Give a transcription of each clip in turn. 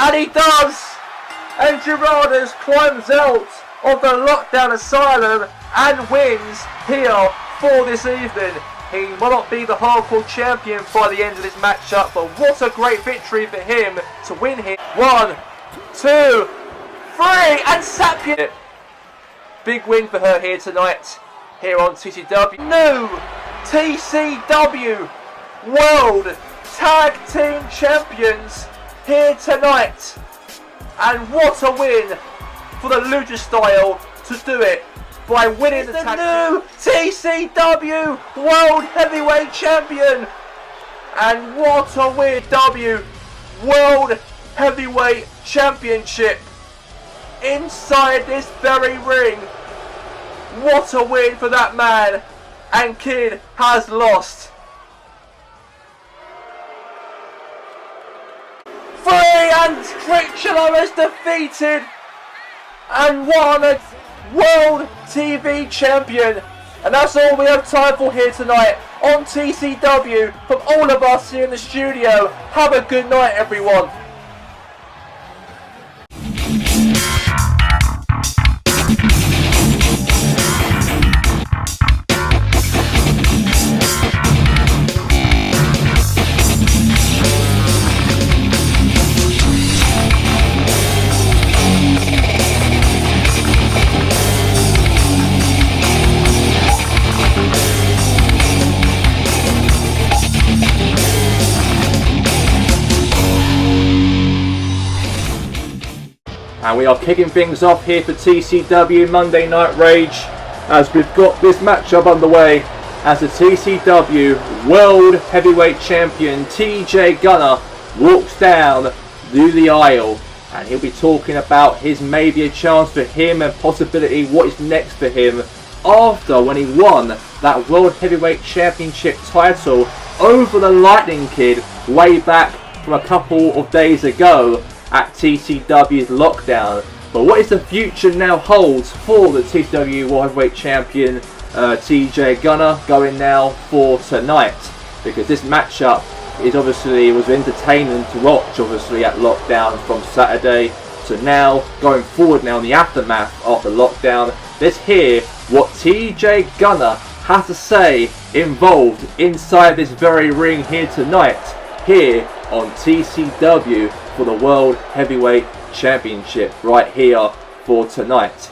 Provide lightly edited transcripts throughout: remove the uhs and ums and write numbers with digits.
And he does! And Gerardus climbs out of the lockdown asylum and wins here for this evening. He will not be the hardcore champion by the end of this matchup, but what a great victory for him to win here. 1, 2, 3, and Sapien. Big win for her here tonight, here on TCW. New TCW World Tag Team Champions here tonight. And what a win for the Lucha Style to do it by winning the new TCW World Heavyweight Champion. And what a win, W World Heavyweight Championship inside this very ring. What a win for that man. And Kid has lost. 3, and Trichula is defeated and won a World TV Champion. And that's all we have time for here tonight on TCW. From all of us here in the studio, have a good night, everyone. And we are kicking things off here for TCW Monday Night Rage as we've got this matchup underway as the TCW World Heavyweight Champion TJ Gunner walks down through the aisle, and he'll be talking about his maybe a chance for him and possibility what is next for him after when he won that World Heavyweight Championship title over the Lightning Kid way back from a couple of days ago at TCW's Lockdown. But what is the future now holds for the TCW World Heavyweight Champion TJ Gunner going now for tonight? Because this matchup was entertaining to watch, obviously, at Lockdown from Saturday to now going forward now in the aftermath of the Lockdown. Let's hear what TJ Gunner has to say involved inside this very ring here tonight, here on TCW for the World Heavyweight Championship right here for tonight.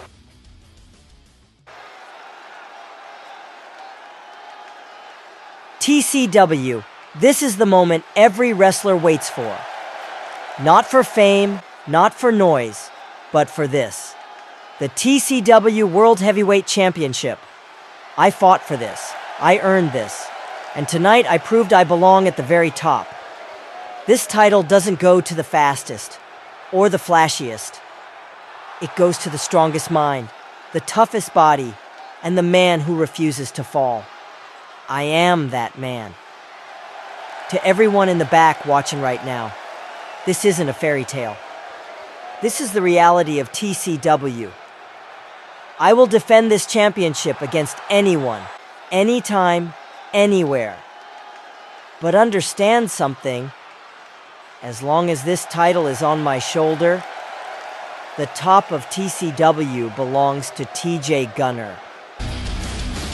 TCW, this is the moment every wrestler waits for. Not for fame, not for noise, but for this. The TCW World Heavyweight Championship. I fought for this. I earned this. And tonight I proved I belong at the very top. This title doesn't go to the fastest or the flashiest. It goes to the strongest mind, the toughest body, and the man who refuses to fall. I am that man. To everyone in the back watching right now, this isn't a fairy tale. This is the reality of TCW. I will defend this championship against anyone, anytime, anywhere. But understand something. As long as this title is on my shoulder, the top of TCW belongs to TJ Gunner.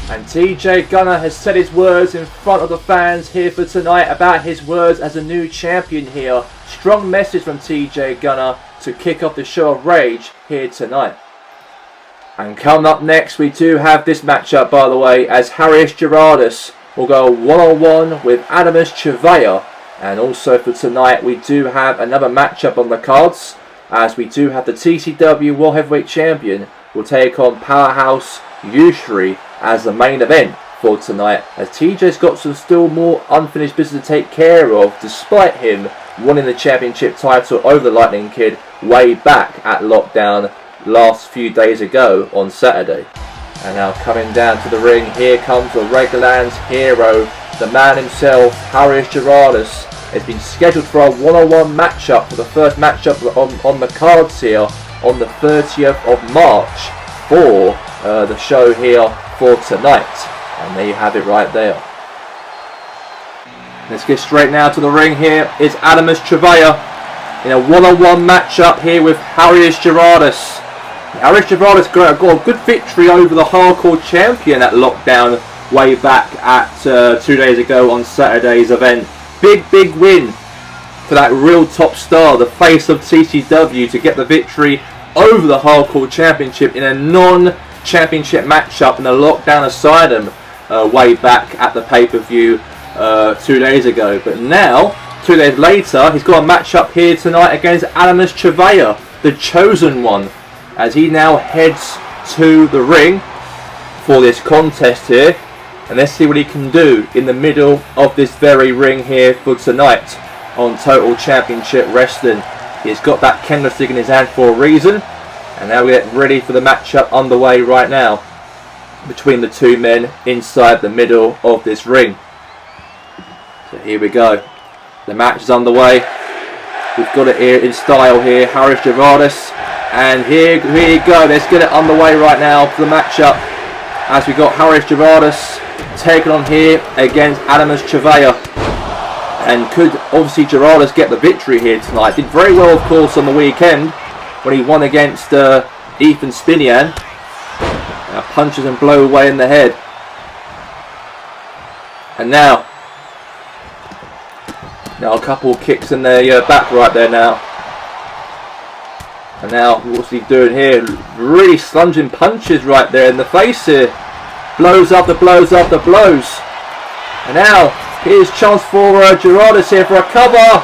And TJ Gunner has said his words in front of the fans here for tonight about his words as a new champion here. Strong message from TJ Gunner to kick off the show of Rage here tonight. And coming up next, we do have this matchup, by the way, as Harris Gerardus will go one-on-one with Adamus Chevaya. And also for tonight, we do have another matchup on the cards, as we do have the TCW World Heavyweight Champion will take on Powerhouse Yusri as the main event for tonight, as TJ's got some still more unfinished business to take care of, despite him winning the championship title over the Lightning Kid way back at Lockdown last few days ago on Saturday. And now coming down to the ring, here comes the Reglands hero, the man himself, Harris Gerardus. It's been scheduled for a one-on-one matchup, for the first matchup on the cards here on the 30th of March for the show here for tonight. And there you have it right there. Let's get straight now to the ring here. It's Adamus Chevaya in a one-on-one matchup here with Harrius Gerardus. Harrius Gerardus got a good victory over the Hardcore Champion at Lockdown way back at 2 days ago on Saturday's event. Big win for that real top star, the face of TCW, to get the victory over the Hardcore Championship in a non-championship matchup in the Lockdown Asylum way back at the pay-per-view 2 days ago. But now, 2 days later, he's got a matchup here tonight against Adamus Chevea, the chosen one, as he now heads to the ring for this contest here. And let's see what he can do in the middle of this very ring here for tonight on Total Championship Wrestling. He's got that candlestick in his hand for a reason. And now we get ready for the matchup underway right now between the two men inside the middle of this ring. So here we go. The match is underway. We've got it here in style here. Harrius Gerardus. And here we go. Let's get it underway right now for the matchup. As we got Harrius Gerardus taken on here against Adamus Chevea. And could obviously Gerardus get the victory here tonight? Did very well, of course, on the weekend when he won against Ethan Spinian. Punches and blow away in the head. And now a couple of kicks in the back right there now. And now what's he doing here? Really slunging punches right there in the face here. Blows after blows after blows. And now here's chance for Gerardus here for a cover.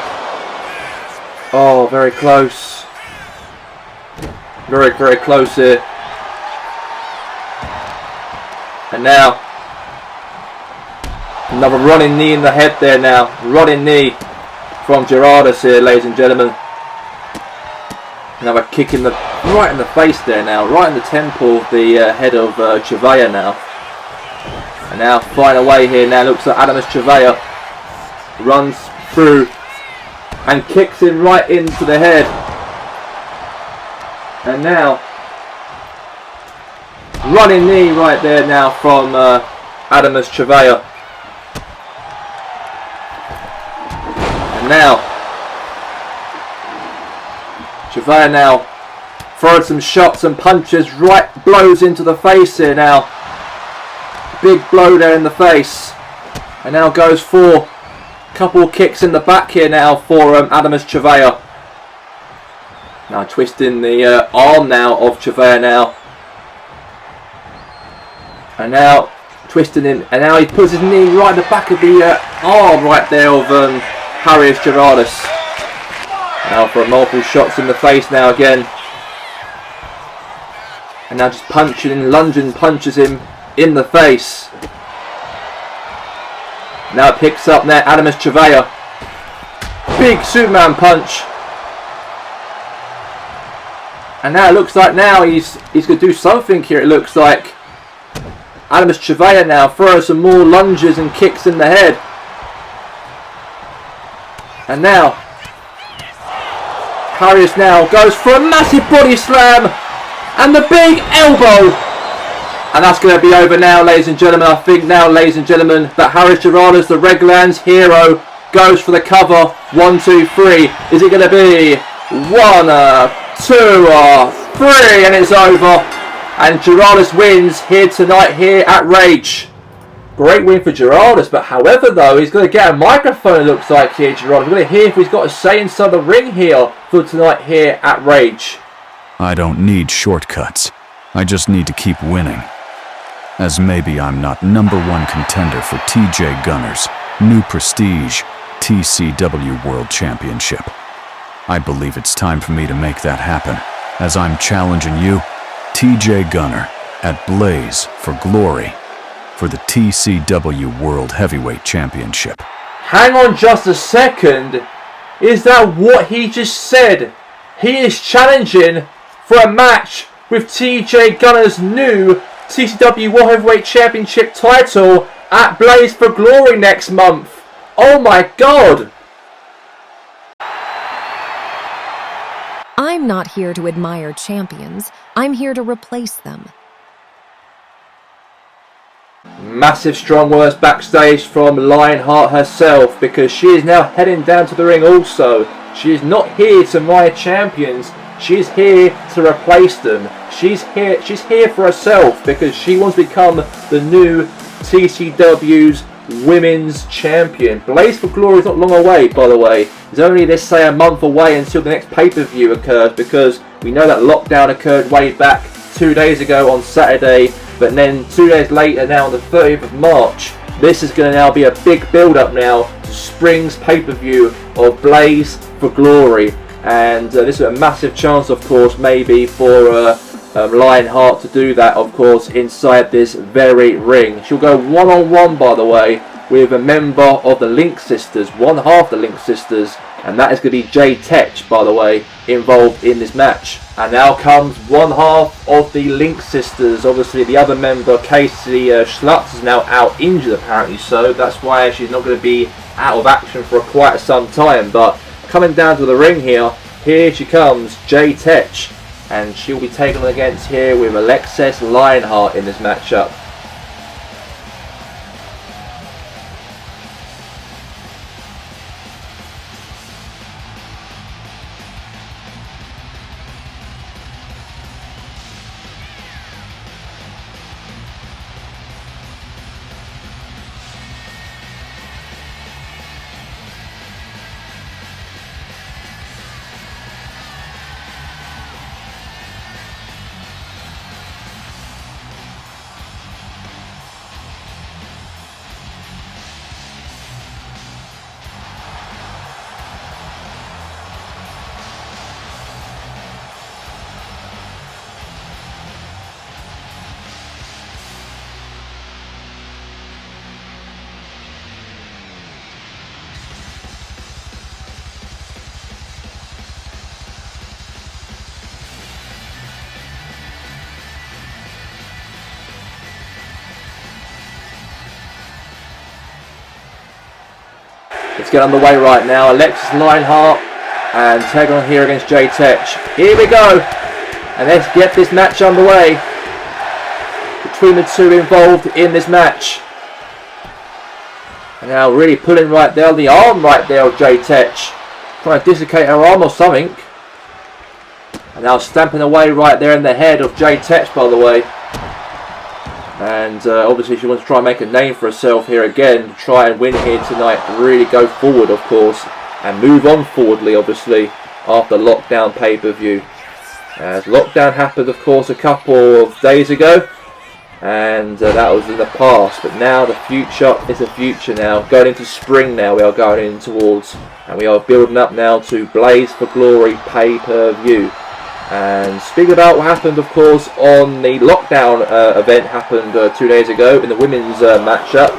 Oh, very close. Very close here. And now another running knee in the head there now. Running knee from Gerardus here, ladies and gentlemen. Another kick in the right in the face there now. Right in the temple of the head of Chevea now. And now flying away here now. Looks like Adamus Chevea runs through and kicks him right into the head. And now running knee right there now from Adamus Chevea. And now Chevea now throwing some shots and punches, right blows into the face here now. Big blow there in the face. And now goes for a couple of kicks in the back here now for Adamus Chevea. Now twisting the arm now of Chevea now. And now twisting him. And now he puts his knee right in the back of the arm right there of Harrius Gerardus. Now for multiple shots in the face now again. And now just punching and lunging punches him in the face. Now it picks up there Adamus Chevea. Big Superman punch. And now it looks like now he's going to do something here. It looks like Adamus Chevea now throws some more lunges and kicks in the head. And now Harrius now goes for a massive body slam and the big elbow. And that's going to be over now, ladies and gentlemen. I think now, ladies and gentlemen, that Harrius Gerardus, the Reglands hero, goes for the cover. 1, 2, 3. Is it going to be 1, 2, 3? And it's over. And Gerardus wins here tonight here at Rage. Great win for Gerardus, but however though, he's going to get a microphone, it looks like here, Gerardus. We're going to hear if he's got a say inside the ring here for tonight here at Rage. I don't need shortcuts. I just need to keep winning. As maybe I'm not #1 contender for TJ Gunner's new prestige TCW World Championship. I believe it's time for me to make that happen, as I'm challenging you, TJ Gunner, at Blaze for Glory, for the TCW World Heavyweight Championship. Hang on just a second. Is that what he just said? He is challenging for a match with TJ Gunner's new TCW World Heavyweight Championship title at Blaze for Glory next month. Oh my god! I'm not here to admire champions. I'm here to replace them. Massive strong words backstage from Lionheart herself, because she is now heading down to the ring also. She is not here to mire champions. She's here to replace them. She's here for herself, because she wants to become the new TCW's Women's Champion. Blaze for Glory is not long away, by the way. It's only, let's say, a month away until the next pay-per-view occurs, because we know that lockdown occurred way back 2 days ago on Saturday, but then 2 days later, now on the 30th of March, this is going to now be a big build-up now to spring's pay-per-view of Blaze for Glory. And this is a massive chance, of course, maybe for Lionheart to do that, of course, inside this very ring. She'll go one-on-one, by the way, with a member of the Link Sisters, one half the Link Sisters, and that is going to be Jay Tech, by the way, involved in this match. And now comes one half of the Link Sisters. Obviously, the other member, Casey Schlutz, is now out injured, apparently, so that's why she's not going to be out of action for quite some time. But coming down to the ring here she comes, Jay Tech, and she'll be taken against here with Alexis Lionheart in this matchup. Let's get underway right now. Alexis Lionheart and tag on here against Jay Tech. Here we go. And let's get this match underway between the two involved in this match. And now really pulling right there, the arm right there of Jay Tech. Trying to dislocate her arm or something. And now stamping away right there in the head of Jay Tech, by the way. And obviously she wants to try and make a name for herself here again, to try and win here tonight, really go forward, of course, and move on forwardly, obviously, after lockdown pay-per-view. As lockdown happened, of course, a couple of days ago, and that was in the past, but now the future is the future now. Going into spring now, we are going in towards, and we are building up now to Blaze for Glory pay-per-view. And speaking about what happened, of course, on the lockdown event happened 2 days ago in the women's matchup.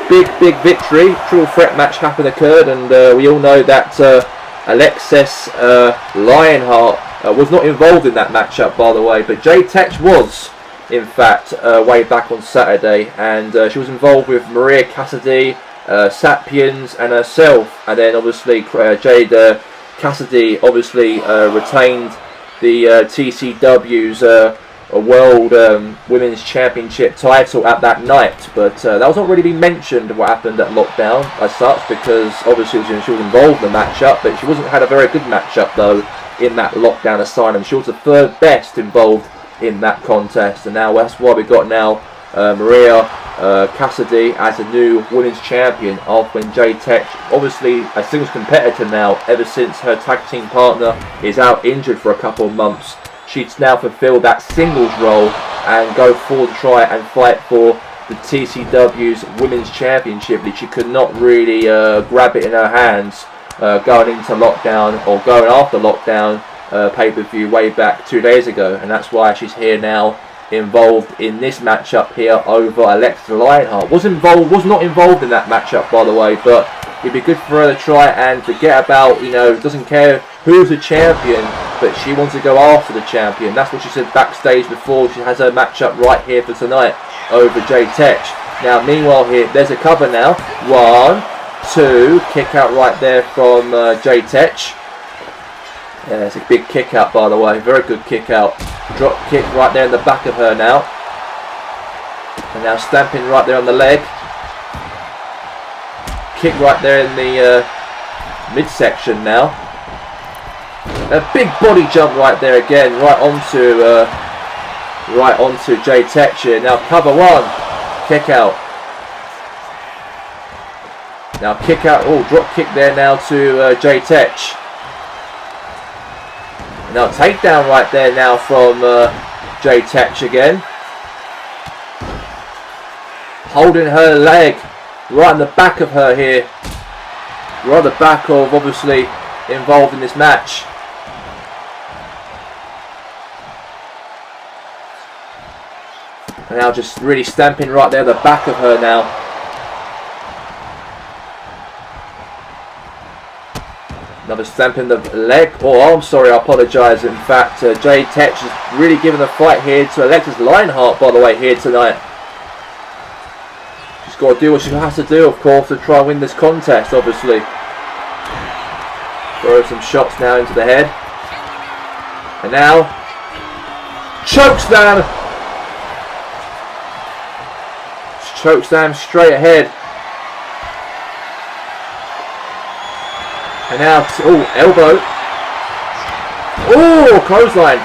Big victory, triple threat match occurred, and we all know that Alexis Lionheart was not involved in that matchup, by the way, but Jay Tech was, in fact, way back on Saturday, and she was involved with Maria Cassidy, Sapiens, and herself, and then obviously Jade Cassidy obviously retained the TCW's World Women's Championship title at that night, but that was not really being mentioned what happened at lockdown as such, because obviously she was involved in the matchup, but she wasn't had a very good matchup though in that lockdown asylum. She was the third best involved in that contest, and now that's why we got now Maria Cassidy as a new women's champion after when Jay Tech, obviously a singles competitor now ever since her tag team partner is out injured for a couple of months. She's now fulfilled that singles role and go forward to try and fight for the TCW's Women's Championship, that she could not really grab it in her hands going into lockdown or going after lockdown pay-per-view way back 2 days ago, and that's why she's here now, involved in this matchup here over Alexis Lionheart. Was not involved in that matchup, by the way, but it'd be good for her to try and forget about, doesn't care who's the champion, but she wants to go after the champion. That's what she said backstage before she has her matchup right here for tonight over Jay Tech. Now meanwhile here, there's a cover now, 1, 2, kick out right there from Jay Tech. Yeah, it's a big kick out, by the way, very good kick out. Drop kick right there in the back of her now. And now stamping right there on the leg. Kick right there in the midsection now. A big body jump right there again, right onto Jay Tech here. Now cover one, kick out. Now kick out, drop kick there now to Jay Tech. Now takedown right there now from Jay Tech again. Holding her leg right in the back of her here. Right at the back of, obviously, involved in this match. And now just really stamping right there at the back of her now. Another stamping the leg. Oh, I'm sorry, I apologise. In fact, Jay Tech is really giving a fight here to Alexis Lionheart, by the way, here tonight. She's got to do what she has to do, of course, to try and win this contest, obviously. Throw some shots now into the head. And now, chokeslam! Chokeslam straight ahead. And now, elbow. Clothesline.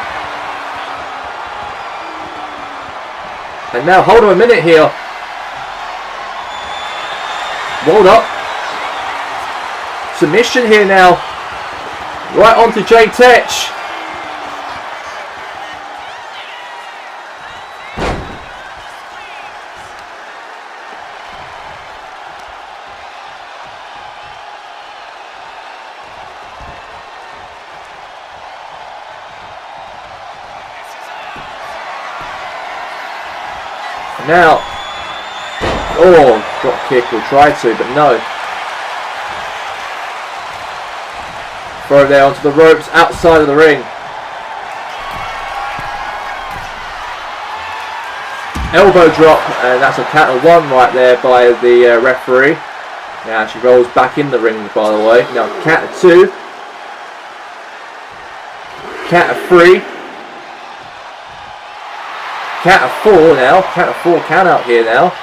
And now, hold on a minute here. Rolled up. Submission here now. Right onto Jay Tech. Now, drop kick, will try to, but no. Throw there onto the ropes, outside of the ring. Elbow drop, and that's a count of one right there by the referee. Now she rolls back in the ring, by the way. Now count of two. Count of three. Count of four now. Count of four, count out here now.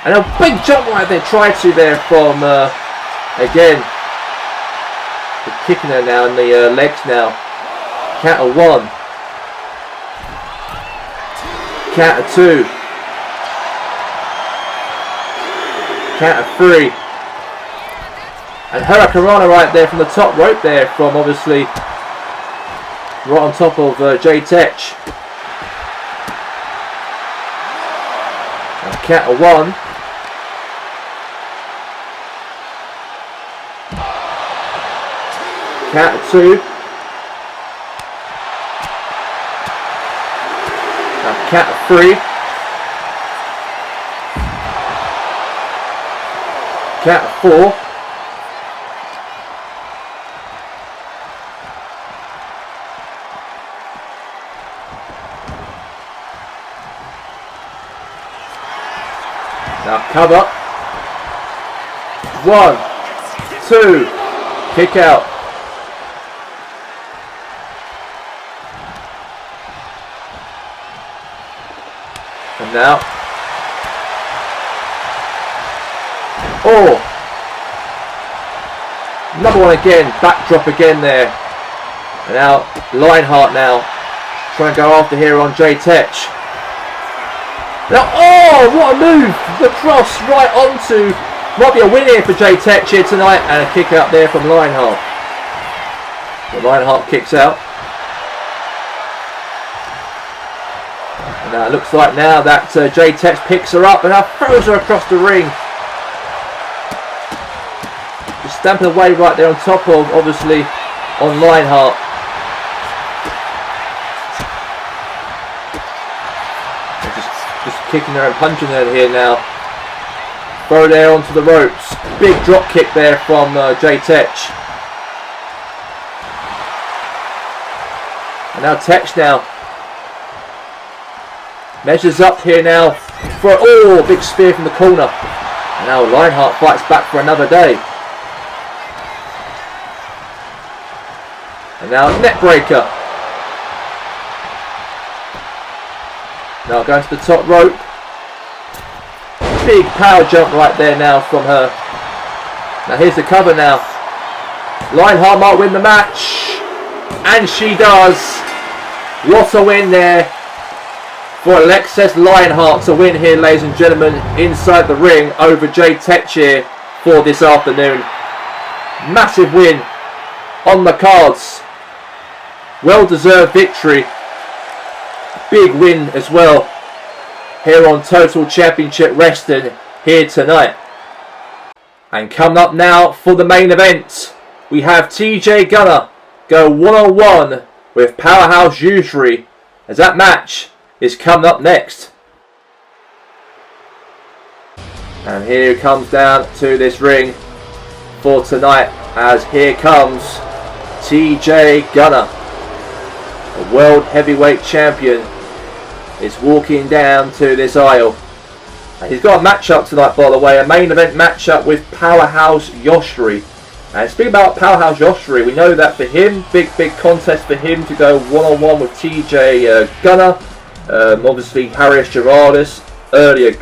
And a big jump right there, tried to there from, again, kicking her now in the legs now. Count of one. Count of two. Count of three. And Hurricanrana right there from the top rope there from, obviously, right on top of Jay Tech. Count of one. Count of two. Now count of three. Count of four. Now cover. 1, 2, kick out. And now, another one again, backdrop again there. And now Lionheart now trying to go after here on Jay Tech. Now, what a move! The cross right onto, might be a win here for Jay Tech here tonight, and a kick out there from Lionheart. The Lionheart kicks out. And now it looks like now that Jay Tech picks her up and now throws her across the ring. Just stamping away right there on top of, obviously, on Lionheart. Just kicking her and punching her here now. Throw there onto the ropes. Big drop kick there from Jay Tech. And now Tech now measures up here now for big spear from the corner. And now Lionheart fights back for another day. And now neck breaker. Now going to the top rope. Big power jump right there now from her. Now here's the cover now. Lionheart might win the match. And she does. What a win there for Alexis Lionheart to win here, ladies and gentlemen, inside the ring over Jade Techir for this afternoon. Massive win on the cards. Well-deserved victory. Big win as well here on Total Championship Wrestling here tonight. And coming up now for the main event, we have TJ Gunner go one-on-one with Powerhouse Yusri, as that match is coming up next. And here it comes down to this ring for tonight, as here comes TJ Gunner, the World Heavyweight Champion, is walking down to this aisle. And he's got a matchup tonight, by the way, a main event matchup with Powerhouse Yusri. And speaking about Powerhouse Yusri, we know that for him, big contest for him to go one-on-one with TJ Gunner. Obviously, Harris Gerardis earlier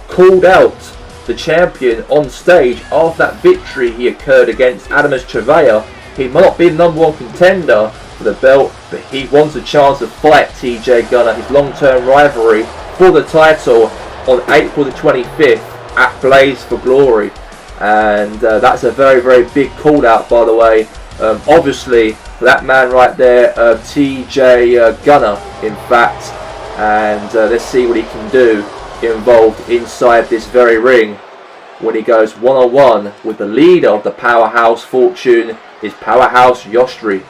called out the champion on stage after that victory he occurred against Adamus Travaya. He might not be the #1 contender for the belt, but he wants a chance to fight TJ Gunner, his long-term rivalry for the title on April the 25th at Blaze for Glory. And that's a very big call out, by the way. Obviously, for that man right there, TJ Gunner, in fact. And let's see what he can do involved inside this very ring when he goes one-on-one with the leader of the Powerhouse Fortune, is Powerhouse Yusri.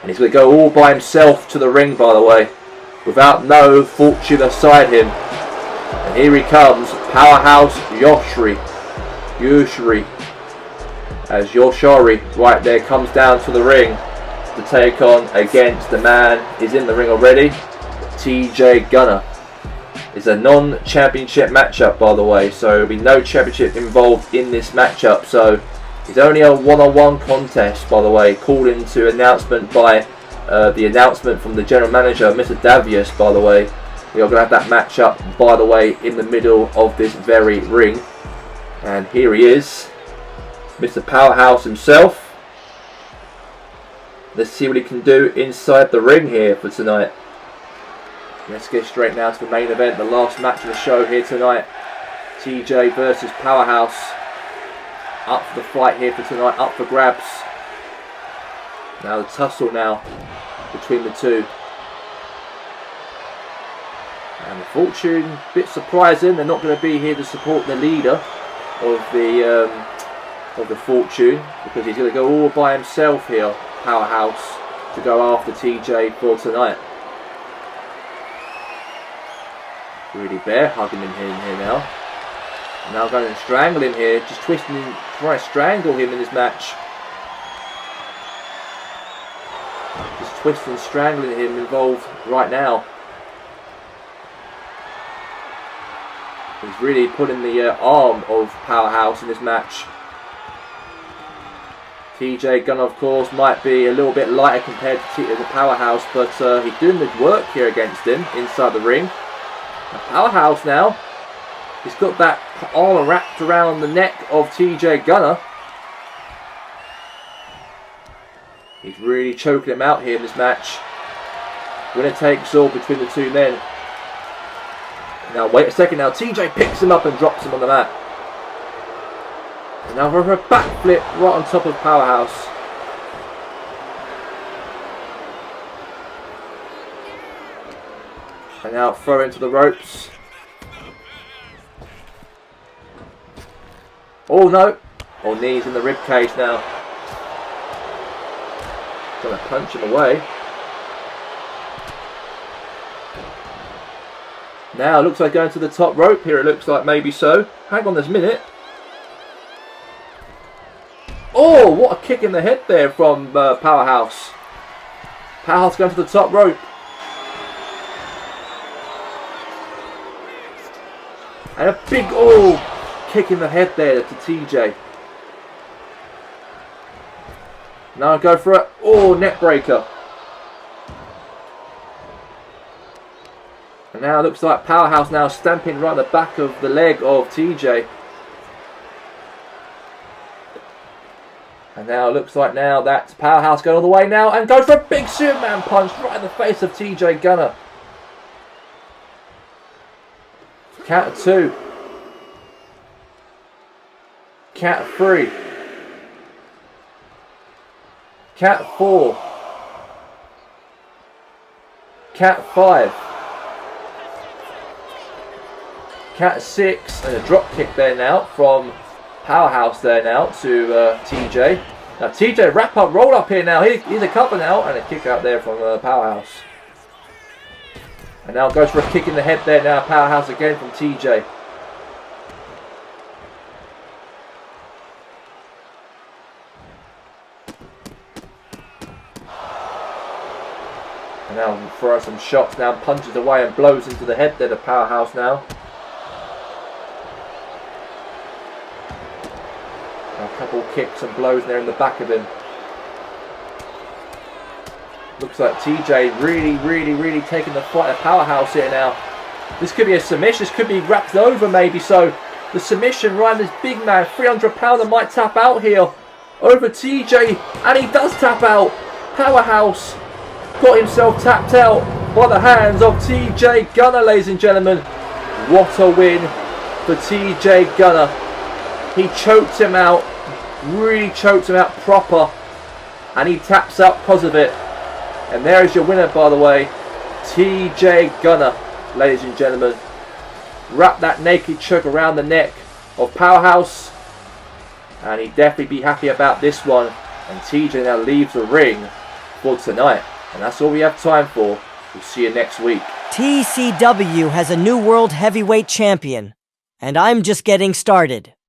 And he's going to go all by himself to the ring, by the way, without no Fortune aside him. And here he comes, Powerhouse Yusri. As Yoshari right there comes down to the ring to take on against the man is in the ring already, TJ Gunner. It's a non-championship matchup, by the way, so there'll be no championship involved in this matchup. So it's only a one-on-one contest, by the way, called into announcement by the announcement from the general manager, Mr. Davius, by the way. We are going to have that matchup, by the way, in the middle of this very ring. And here he is, Mr. Powerhouse himself. Let's see what he can do inside the ring here for tonight. Let's get straight now to the main event, the last match of the show here tonight. TJ versus Powerhouse. Up for the fight here for tonight, up for grabs. Now the tussle now between the two. And the Fortune, a bit surprising, they're not going to be here to support the leader of the Fortune, because he's going to go all by himself here, Powerhouse, to go after TJ for tonight. Really bear hugging him here now. Now going to strangle him here, just twisting him, trying to strangle him in this match. Just twisting and strangling him involved right now. He's really putting the arm of Powerhouse in this match. TJ Gunner, of course, might be a little bit lighter compared to the Powerhouse, but he's doing the work here against him inside the ring. Now, Powerhouse now, he's got that arm wrapped around the neck of TJ Gunner. He's really choking him out here in this match. Winner takes all between the two men. Now wait a second now, TJ picks him up and drops him on the mat. And now for a backflip right on top of Powerhouse. And now throw into the ropes. Oh no! Oh, knees in the rib cage now. Gonna punch him away. Now, looks like going to the top rope here, it looks like, maybe so. Hang on this minute. Oh, what a kick in the head there from Powerhouse. Powerhouse going to the top rope. And a big, kick in the head there to TJ. Now go for it. Neck breaker. And now it looks like Powerhouse now stamping right at the back of the leg of TJ. And now it looks like now that's Powerhouse going all the way now and goes for a big Superman punch right in the face of TJ Gunner. Count of 2. Count of 3. Count of 4. Count of 5. Count of 6. And a drop kick there now from Powerhouse there now to TJ. Now TJ wrap up, roll up here now. Here's a cover now and a kick out there from Powerhouse. And now goes for a kick in the head there now. Powerhouse again from TJ. And now throw some shots now, punches away and blows into the head there to Powerhouse now. A couple kicks and blows there in the back of him. Looks like TJ really taking the fight of Powerhouse here now. This could be a submission. This could be wrapped over maybe. So the submission right, this big man, 300-pounder might tap out here over TJ. And he does tap out. Powerhouse got himself tapped out by the hands of TJ Gunner, ladies and gentlemen. What a win for TJ Gunner. He choked him out. Really choked him out proper. And he taps out because of it. And there is your winner, by the way, TJ Gunner, ladies and gentlemen. Wrap that naked choke around the neck of Powerhouse. And he'd definitely be happy about this one. And TJ now leaves the ring for tonight. And that's all we have time for. We'll see you next week. TCW has a new World Heavyweight Champion. And I'm just getting started.